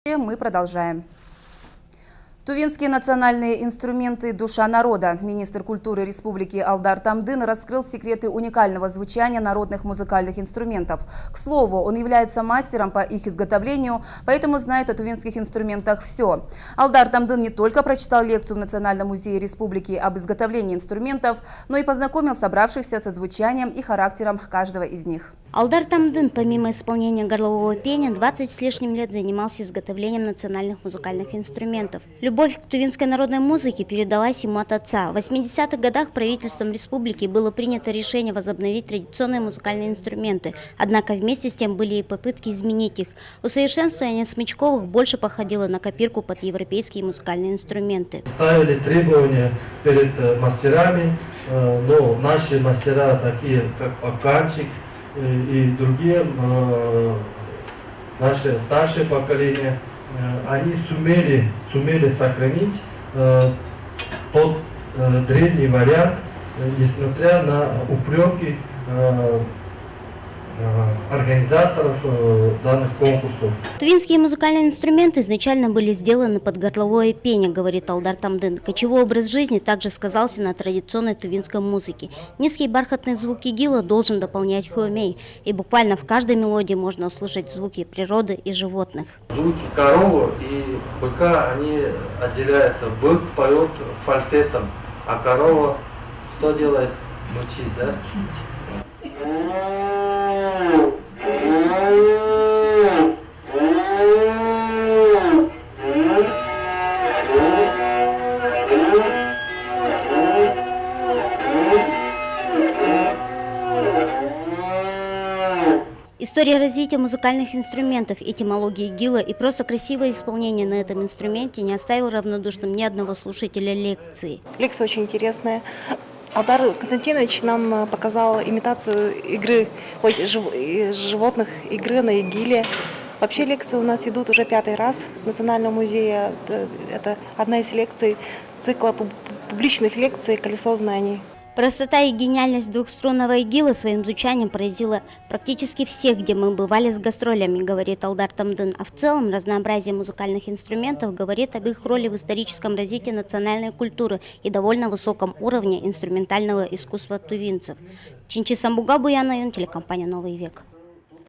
Мы продолжаем. Тувинские национальные инструменты «Душа народа». Министр культуры Республики Алдар Тамдын раскрыл секреты уникального звучания народных музыкальных инструментов. К слову, он является мастером по их изготовлению, поэтому знает о тувинских инструментах все. Алдар Тамдын не только прочитал лекцию в Национальном музее Республики об изготовлении инструментов, но и познакомил собравшихся со звучанием и характером каждого из них. Алдар Тамдын, помимо исполнения горлового пения, 20 с лишним лет занимался изготовлением национальных музыкальных инструментов. Любовь к тувинской народной музыке передалась ему от отца. В 80-х годах правительством республики было принято решение возобновить традиционные музыкальные инструменты. Однако вместе с тем были и попытки изменить их. Усовершенствование Смычковых больше походило на копирку под европейские музыкальные инструменты. Ставили требования перед мастерами, но наши мастера, такие как Аканчик и другие, наши старшее поколение, они сумели сохранить тот древний вариант, несмотря на упреки организаторов данных конкурсов. Тувинские музыкальные инструменты изначально были сделаны под горловое пение, говорит Алдар Тамдын. Кочевой образ жизни также сказался на традиционной тувинской музыке. Низкий бархатный звук игила должен дополнять хуэмей, и буквально в каждой мелодии можно услышать звуки природы и животных. Звуки коровы и быка, они отделяются. Бык поет фальцетом, а корова что делает? Мычит, да? История развития музыкальных инструментов, этимология игила и просто красивое исполнение на этом инструменте не оставил равнодушным ни одного слушателя лекции. Лекция очень интересная. Алдар Константинович нам показал имитацию игры животных, игры на игиле. Вообще лекции у нас идут уже 5-й раз в Национальном музее. Это одна из лекций цикла публичных лекций «Колесо знаний». Простота и гениальность двухструнного игила своим звучанием поразила практически всех, где мы бывали с гастролями, говорит Алдар Тамдын. А в целом разнообразие музыкальных инструментов говорит об их роли в историческом развитии национальной культуры и довольно высоком уровне инструментального искусства тувинцев. Чинчи Самбуга, Буяна Юн, телекомпания «Новый век».